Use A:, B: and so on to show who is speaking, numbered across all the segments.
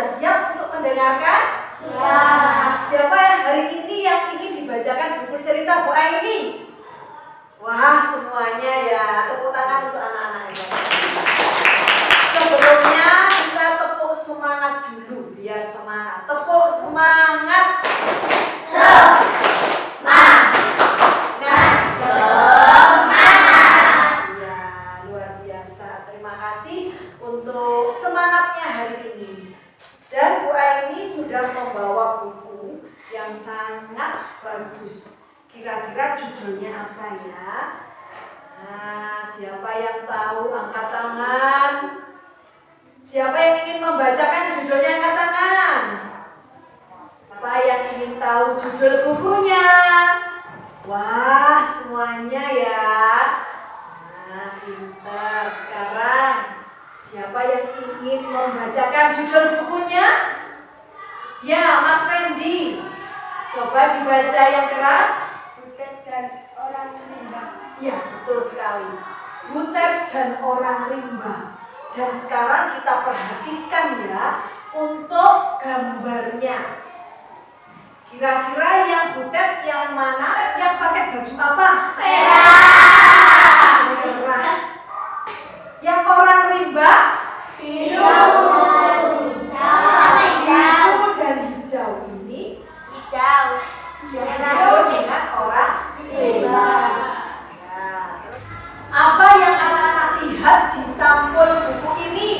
A: sudah siap untuk mendengarkan?
B: Ya.
A: Siapa yang hari ini yang ingin dibacakan buku cerita Bu Aini? Wah, semuanya ya. Tepuk tangan untuk anak-anak ini. Sebelumnya kita tepuk semangat dulu, biar semangat. Tepuk semangat. Ya, luar biasa. Terima kasih untuk semangatnya hari ini. Dan Bu Aini sudah membawa buku yang sangat bagus. Kira-kira judulnya apa ya? Nah, siapa yang tahu angkat tangan? Siapa yang ingin membacakan judulnya angkat tangan? Siapa yang ingin tahu judul bukunya? Wah, semuanya ya. Nah, pintar. Sekarang siapa yang ingin membacakan judul bukunya? Ya, Mas Fendi. Coba dibaca yang keras.
B: Butet dan orang rimba.
A: Ya, betul sekali. Butet dan orang rimba. Dan sekarang kita perhatikan ya untuk gambarnya. Kira-kira yang butet yang mana? Yang pakai baju apa? Merah. Yang orang rimba?
B: Biru.
A: Biru dan hijau ini
B: Hijau.
A: yang disebut dengan orang
B: Rimba.
A: ya. Apa yang anak-anak lihat di sampul buku ini?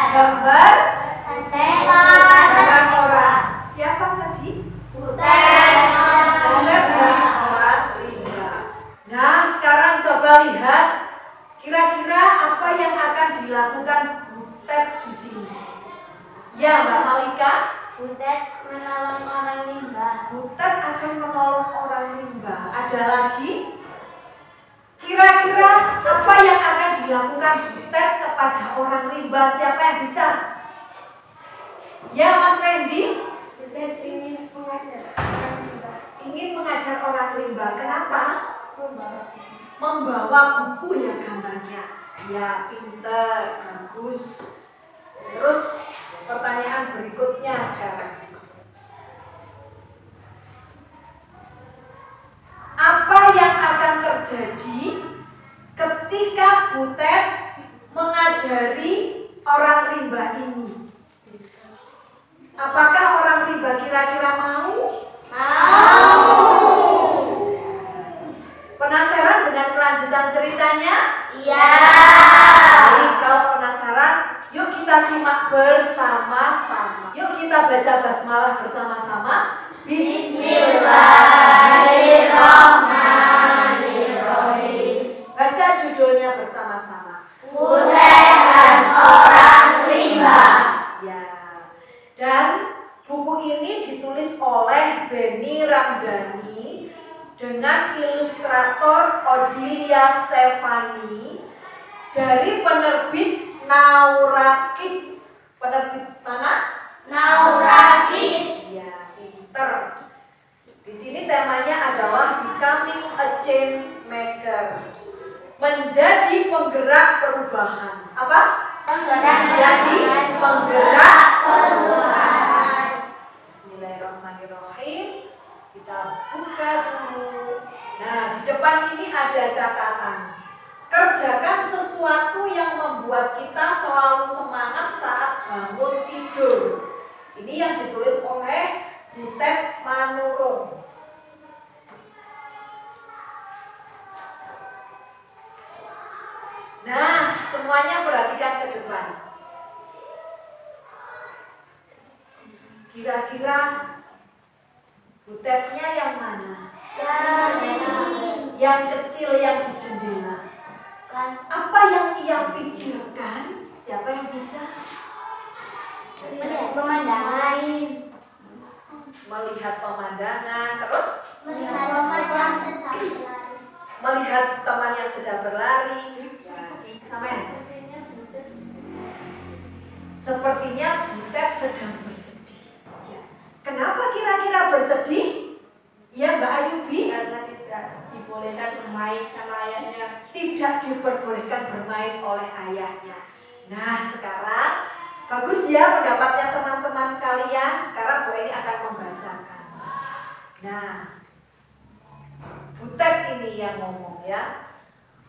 A: Gambar gambar orang. Siapa tadi? Gambar dan orang rimba. Nah, sekarang coba lihat kira-kira apa yang akan dilakukan Butet di sini. Ya, Mbak Malika.
B: Butet menolong orang rimba.
A: Butet akan menolong orang rimba. Ada lagi? Kira-kira apa yang akan dilakukan Butet kepada orang rimba? Siapa yang bisa? Ya, Mas Randy.
B: Butet ingin mengajar orang rimba.
A: Ingin mengajar orang rimba. Kenapa? Membawa buku ya gambarnya. Ya, pinter, bagus. Terus pertanyaan berikutnya sekarang. Apa yang akan terjadi ketika Butet mengajari orang rimba ini? Apakah orang rimba kira-kira mau? Penasaran dengan kelanjutan ceritanya?
B: Iya.
A: Jadi kalau penasaran, yuk kita simak bersama-sama. Yuk kita baca basmalah bersama-sama.
B: Bismillahirrahmanirrahim.
A: Baca judulnya bersama-sama.
B: Butet dan orang rimba.
A: Ya. Dan buku ini ditulis oleh Beni Ramdhani dengan ilustrator Odilia Stefani dari penerbit Naura Kids. Penerbit mana?
B: Naura Kids.
A: Ya, pinter. Di sini temanya adalah Becoming a Change Maker. Menjadi penggerak perubahan. Apa? Menjadi penggerak perubahan. Bismillahirrahmanirrahim. Kita buka dulu. Nah, di depan ini ada catatan. Kerjakan sesuatu yang membuat kita selalu semangat saat bangun tidur. Ini yang ditulis oleh Butet Manurung. Nah, semuanya perhatikan ke depan. Kira-kira Butetnya yang mana? Yang kecil yang di jendela. Apa yang ia pikirkan? Siapa yang bisa?
B: Melihat pemandangan.
A: Melihat pemandangan, terus
B: Melihat
A: teman yang sedang berlari. Sampai. Sepertinya Butet sedang bersedih. Ya. Kenapa kira-kira bersedih? Ya, Mbak Ayubi?
B: Karena tidak dibolehkan bermain sama ayahnya.
A: Tidak diperbolehkan bermain oleh ayahnya. Nah, sekarang Bagus ya pendapatnya teman-teman kalian. Sekarang Bu Eni akan membacakan. Nah, Butet ini yang ngomong ya.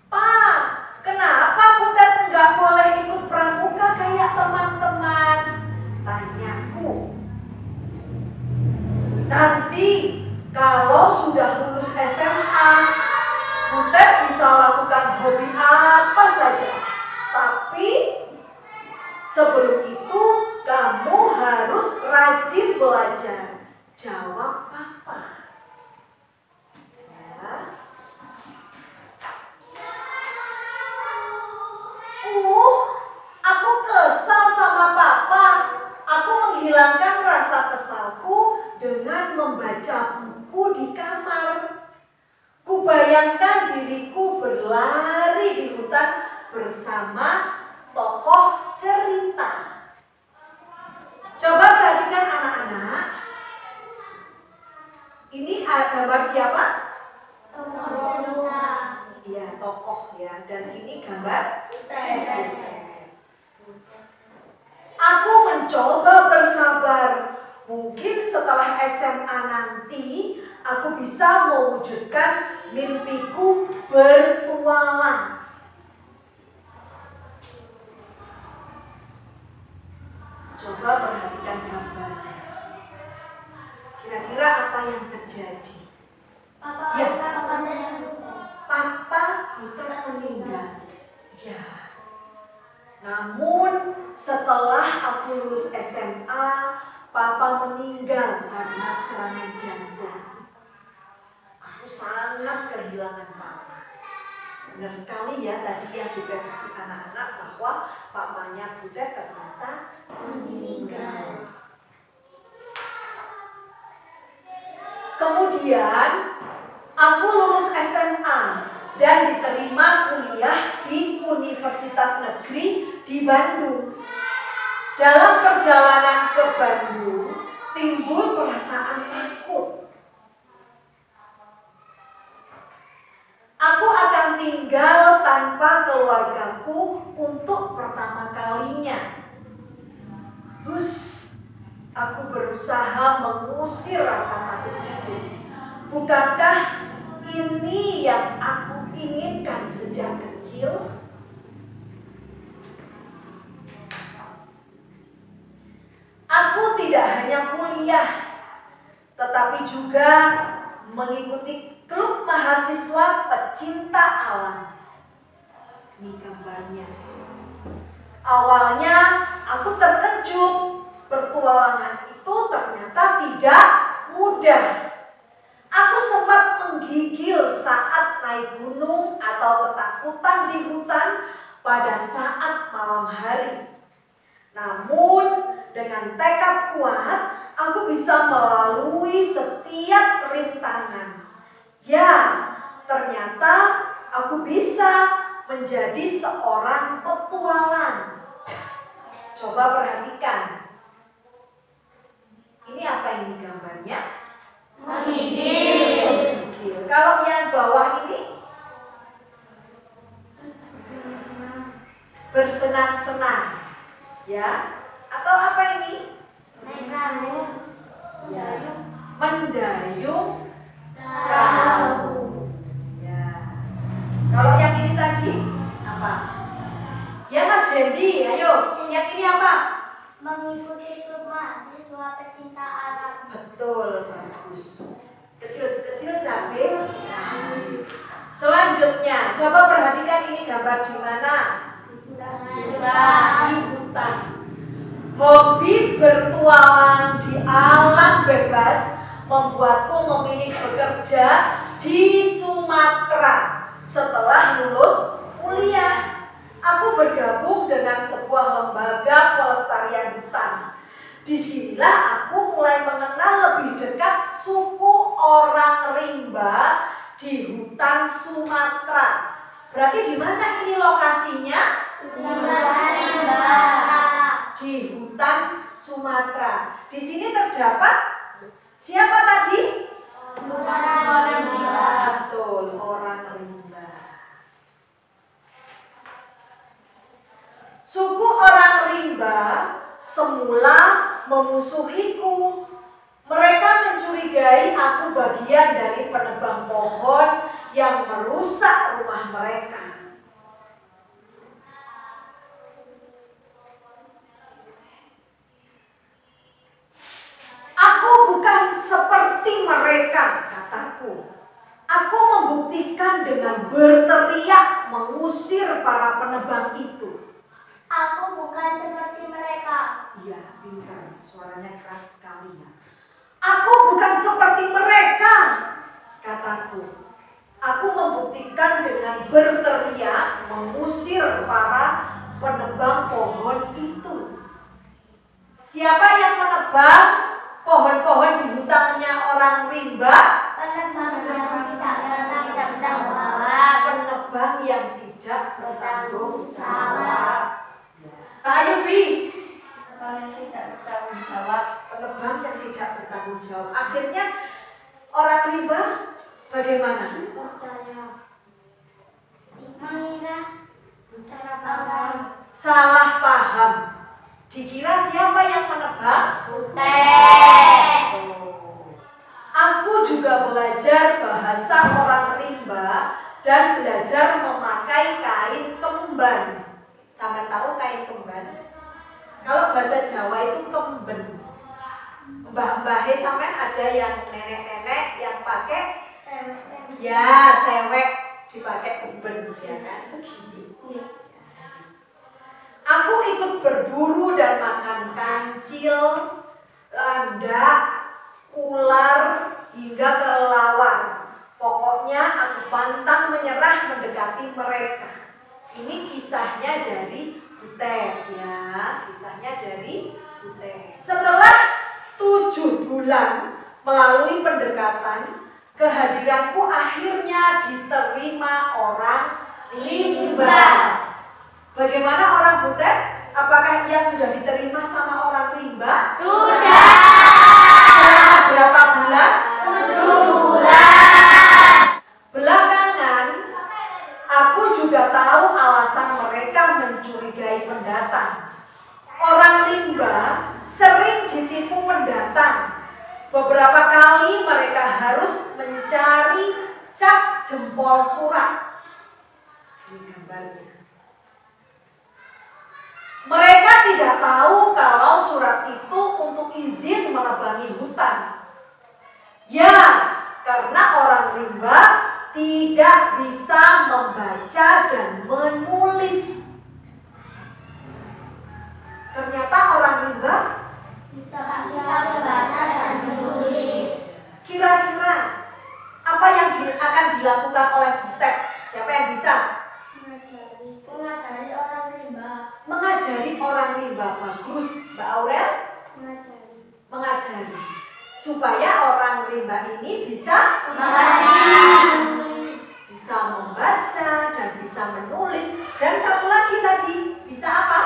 A: Pak, kenapa Butet nggak boleh ikut pramuka kayak teman-teman? Tanyaku. Nanti kalau sudah lulus SMA, Butet bisa lakukan hobi apa saja. Tapi sebelum itu kamu harus rajin belajar. Jawab Papa. Ya. Aku kesal sama Papa. Aku menghilangkan rasa kesalku dengan membaca buku di kamar. Kubayangkan diriku berlari di hutan bersama tokoh cerita. Coba perhatikan anak-anak. Ini gambar siapa? Iya, tokoh ya. Dan ini gambar Butet. Aku mencoba bersabar. Mungkin setelah SMA nanti aku bisa mewujudkan mimpiku bertualang. Coba perhatikan gambarnya. Kira-kira apa yang terjadi? Papa Butet meninggal. Ya. Namun setelah aku lulus SMA, Papa meninggal karena serangan jantung. Aku sangat kehilangan Papa. Benar sekali ya tadi yang diprediksi anak-anak bahwa papanya Butet ternyata meninggal. Kemudian aku lulus SMA dan diterima kuliah di Universitas Negeri di Bandung. Dalam perjalanan ke Bandung, timbul perasaan takut. Aku akan tinggal tanpa keluargaku untuk pertama kalinya. Aku berusaha mengusir rasa takut itu. Bukankah ini yang aku inginkan sejak kecil? Aku tidak hanya kuliah, tetapi juga mengikuti klub mahasiswa pecinta alam. Ini gambarnya. Awalnya aku terkejut, petualangan itu ternyata tidak mudah. Aku sempat menggigil saat naik gunung atau ketakutan di hutan pada saat malam hari. Namun dengan tekad kuat, aku bisa melalui setiap rintangan. Ya, ternyata aku bisa menjadi seorang petualang. Coba perhatikan. Ini apa ini gambarnya?
B: Menggigil.
A: Kalau yang bawah ini? Bersenang-senang. Ya, atau apa ini?
B: Naik perahu.
A: Ya, mendayung
B: Perahu.
A: ya. Kalau yang ini tadi apa? Ya Mas Dendi, ayo. Yang ini apa?
B: Mengikuti klub mahasiswa pecinta alam.
A: Betul, bagus. Kecil-kecil cabai. Nah, selanjutnya, coba perhatikan ini gambar di mana? Di hutan. Hobi bertualang di alam bebas membuatku memilih bekerja di Sumatera. Setelah lulus kuliah, aku bergabung dengan sebuah lembaga pelestarian hutan. Disinilah aku mulai mengenal lebih dekat suku orang rimba di hutan Sumatera. Berarti di mana ini lokasinya? Di hutan Sumatera. Di sini terdapat siapa tadi?
B: Orang rimba.
A: Betul, orang rimba. Suku orang rimba memusuhiku. Mereka mencurigai aku bagian dari penebang pohon yang merusak rumah mereka. Aku bukan seperti mereka, kataku. Aku membuktikan dengan berteriak mengusir para penebang itu.
B: Aku bukan seperti mereka.
A: Iya, pintar. Suaranya keras sekali ya. Aku bukan seperti mereka, kataku. Aku membuktikan dengan berteriak mengusir para penebang pohon itu. Siapa yang menebang pohon-pohon di hutannya orang rimba?
B: Penebang yang tidak bertanggung jawab.
A: Ayo Bi.
B: Penebang yang tidak bertanggung jawab.
A: Penebang yang tidak bertanggung jawab. Akhirnya orang rimba bagaimana?
B: Percaya. Mengira. Salah paham.
A: Salah paham. Dikira siapa yang menebang?
B: Butet.
A: Aku juga belajar bahasa orang rimba dan belajar memakai kain kemban. Sampai tahu kain kemban? Kalau bahasa Jawa itu kemben. Mbah-mbahnya sampai ada yang nenek-nenek yang pakai ya sewek dipakai kemben ya kan segini. Aku ikut berburu dan makan kancil, landak, ular hingga kelelawar. Pokoknya aku pantang menyerah mendekati mereka. Ini kisahnya dari Butet ya, kisahnya dari Butet. Setelah 7 bulan melalui pendekatan, kehadiranku akhirnya diterima orang rimba. Bagaimana orang Butet? Apakah ia sudah diterima sama orang rimba?
B: Sudah.
A: Selama berapa bulan?
B: 7 bulan.
A: Belakangan, aku juga tahu alasan mereka mencurigai pendatang. Orang rimba sering ditipu pendatang. Beberapa kali mereka harus mencari cap jempol surat. Ini gambarnya. Mereka tidak tahu kalau surat itu untuk izin menebangi hutan. Ya, karena orang rimba tidak bisa membaca dan menulis. Ternyata orang rimba
B: Tidak bisa membaca dan menulis.
A: kira-kira apa yang akan dilakukan oleh Butet? Siapa yang bisa?
B: Mengajari orang rimba.
A: Mengajari orang rimba. Bagus, Mbak Aurel.
B: Mengajari.
A: Supaya orang rimba ini bisa bisa membaca dan bisa menulis. Dan satu lagi tadi, bisa apa?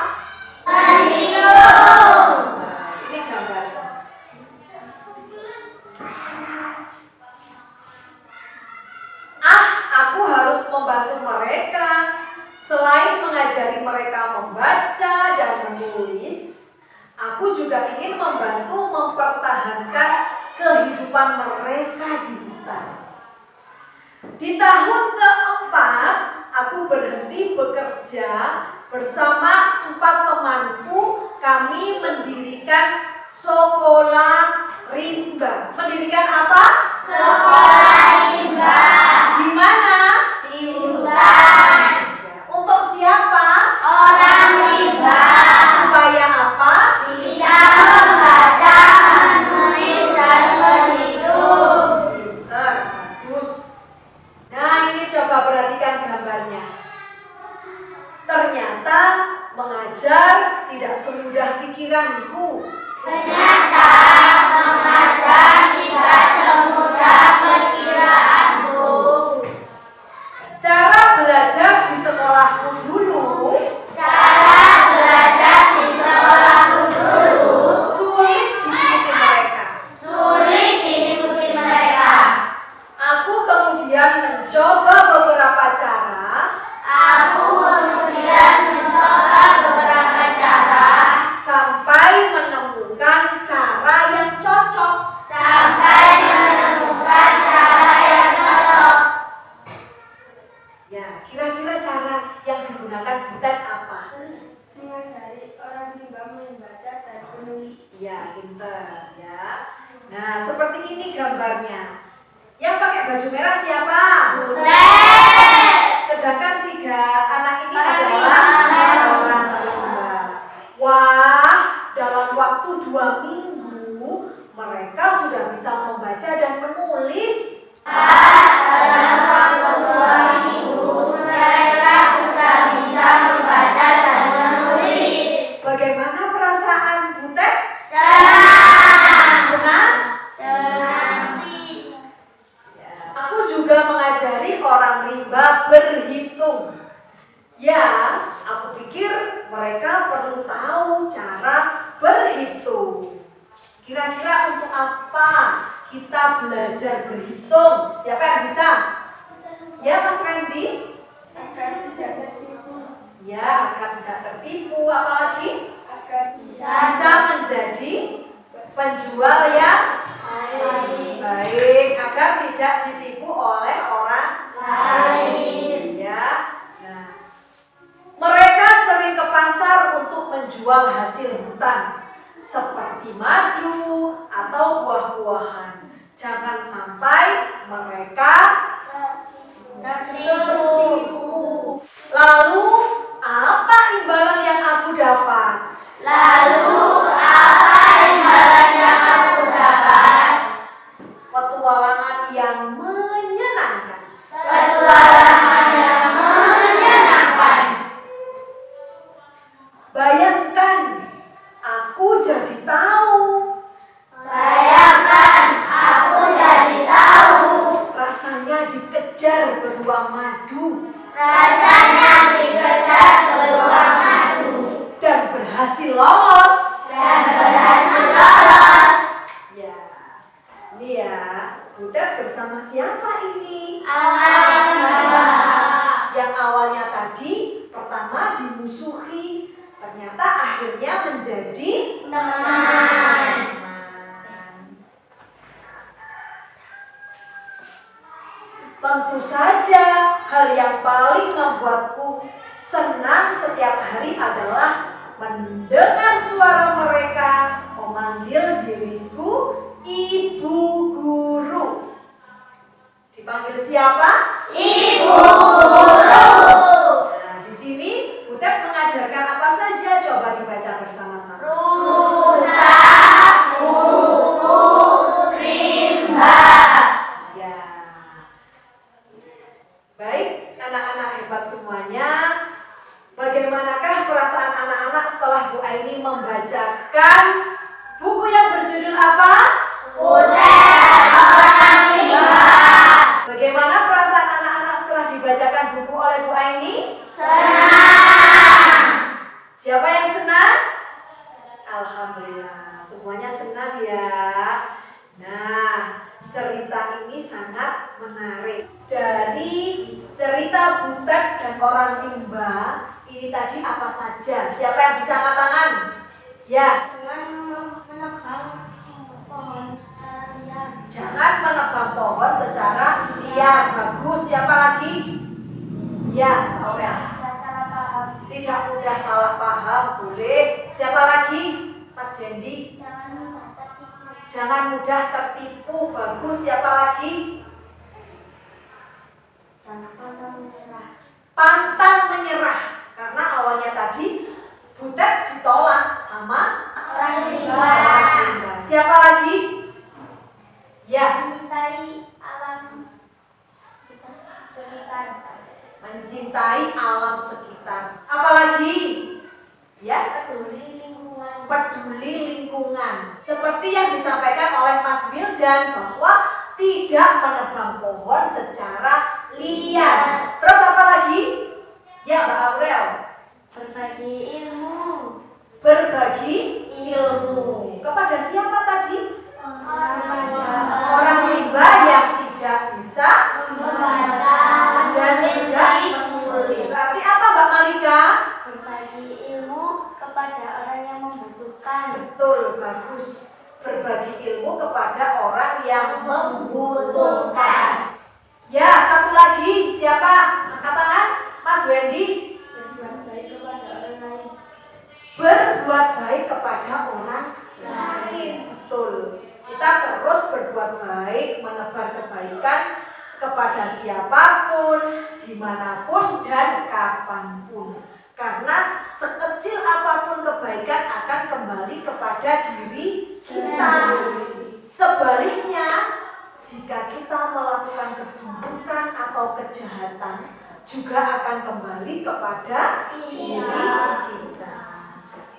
B: Terhitung.
A: Ini gambarnya. Aku harus membantu mereka. Selain mengajari mereka membaca dan menulis, aku juga ingin membantu mempertahankan kehidupan mereka di hutan. Di tahun keempat, aku berhenti bekerja bersama 4 temanku. Kami mendirikan sekolah rimba. Mendirikan apa?
B: Sekolah rimba.
A: Di mana?
B: Di hutan.
A: Untuk siapa?
B: Orang rimba.
A: Supaya apa?
B: Bisa membaca, menulis, dan berhitung.
A: Pinter, bagus. Nah, ini coba perhatikan gambarnya. Ternyata mengajar tidak semudah pikiranku.
B: Ternyata mengajar tidak semudah perkiraanku.
A: Cara belajar di sekolahku dulu
B: Cara belajar di sekolahku dulu
A: sulit diikuti mereka.
B: sulit diikuti mereka.
A: Aku kemudian mencoba beberapa cara
B: Aku kemudian mencoba beberapa cara
A: sampai menemukan cocok.
B: Sampai menemukan cara yang cocok.
A: Ya, kira-kira cara yang digunakan Butet apa?
B: Mengajari orang rimba membaca dan menulis.
A: Ya, pinter ya. Nah, seperti ini gambarnya. Yang pakai baju merah siapa?
B: Butet.
A: Sedangkan 3 anak ini
B: Orang
A: adalah
B: rimba.
A: orang rimba. Wah, dalam waktu 2 minggu mereka sudah bisa membaca dan menulis.
B: Dalam waktu 2 minggu mereka sudah bisa membaca dan menulis.
A: Bagaimana perasaan Butet?
B: Senang.
A: Senang?
B: Senang.
A: Ya. Aku juga mengajari orang rimba berhitung. Ya, aku pikir mereka perlu tahu cara berhitung. Kira-kira untuk apa kita belajar berhitung? Siapa yang bisa? Ya, Mas Randy?
B: Agar tidak tertipu.
A: Ya, agar tidak tertipu. Apalagi?
B: Agar
A: Bisa menjadi penjual yang baik, agar tidak ditipu oleh orang lain. Ya. Nah, mereka sering ke pasar untuk menjual hasil hutan seperti madu atau buah-buahan. Jangan sampai mereka
B: tertipu.
A: Lalu apa imbalan yang aku dapat?
B: Lalu apa imbalan yang aku dapat?
A: Petualangan yang menyenangkan.
B: Petualangan yang menyenangkan.
A: Bayangkan, aku jadi tahu
B: Bayangkan aku jadi tahu.
A: rasanya dikejar beruang madu
B: Rasanya dikejar beruang madu
A: dan berhasil lolos.
B: dan berhasil lolos.
A: Ya, ini ya, Butet bersama siapa ini? Yang awalnya tadi pertama dimusuhi, ternyata akhirnya menjadi
B: Teman.
A: teman. Tentu saja hal yang paling membuatku senang setiap hari adalah mendengar suara mereka memanggil diriku Ibu Guru. Dipanggil siapa?
B: Ibu Guru.
A: Nah, di sini Butet mengajarkan apa saja? Coba dibaca bersama-sama.
B: Rusa, buku, rimba.
A: Ya. Baik, anak-anak hebat semuanya. Bagaimanakah perasaan anak-anak setelah Bu Aini membacakan buku yang berjudul apa?
B: Butet orang rimba.
A: Bagaimana perasaan anak-anak setelah dibacakan buku oleh Bu Aini?
B: Senang.
A: Siapa yang senang? Alhamdulillah, semuanya senang ya. Nah, cerita ini sangat menarik. Dari cerita Butet dan orang rimba, ini tadi apa saja? Siapa yang bisa angkat tangan? Ya, jangan menebang pohon secara liar. Bagus. Siapa lagi? Ya, Aurel. Tidak mudah salah paham, boleh. Siapa lagi? Mas Dendi. Jangan mudah tertipu, bagus. Siapa lagi? Pantang menyerah. Karena awalnya tadi Butet ditolak sama
B: Orang rimba.
A: orang rimba. Siapa lagi? Ya,
B: Mencintai alam sekitar.
A: mencintai alam sekitar. Apalagi? Ya,
B: Peduli lingkungan.
A: peduli lingkungan. Seperti yang disampaikan oleh Mas Wildan bahwa tidak menebang pohon secara liar. Terus apa lagi? Ya, Mbak Aurel.
B: Berbagi ilmu.
A: Berbagi ilmu. Kepada siapa tadi? Orang rimba yang tidak bisa dan juga menulis. Arti apa, Mbak Malika?
B: Berbagi ilmu kepada orang yang membutuhkan.
A: Betul, bagus. berbagi ilmu kepada orang yang membutuhkan. Ya, satu lagi, siapa? Angkat tangan, Mas Wendy.
B: Berbuat baik kepada orang lain.
A: Berbuat baik kepada orang lain. Betul. Kita terus berbuat baik, menebar kebaikan kepada siapapun, dimanapun dan kapanpun. Karena sekecil apapun kebaikan akan kembali kepada diri kita. Sebaliknya, jika kita melakukan keburukan atau kejahatan, juga akan kembali kepada diri kita.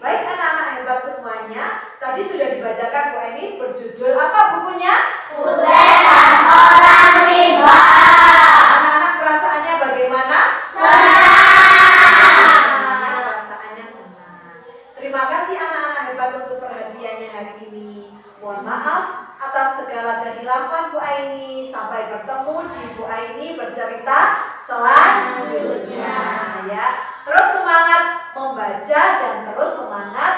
A: Baik anak-anak hebat semuanya, tadi sudah dibacakan Bu Eni berjudul apa bukunya?
C: Kebaikan orang rimba.
A: Anak-anak perasaannya bagaimana?
C: Senang.
A: Semuanya perasaannya senang. Terima kasih anak-anak hebat untuk perhatiannya hari ini. Mohon maaf atas segala kehilafan Bu Aini. Sampai bertemu di Bu Aini bercerita selanjutnya ya. Terus semangat membaca dan terus semangat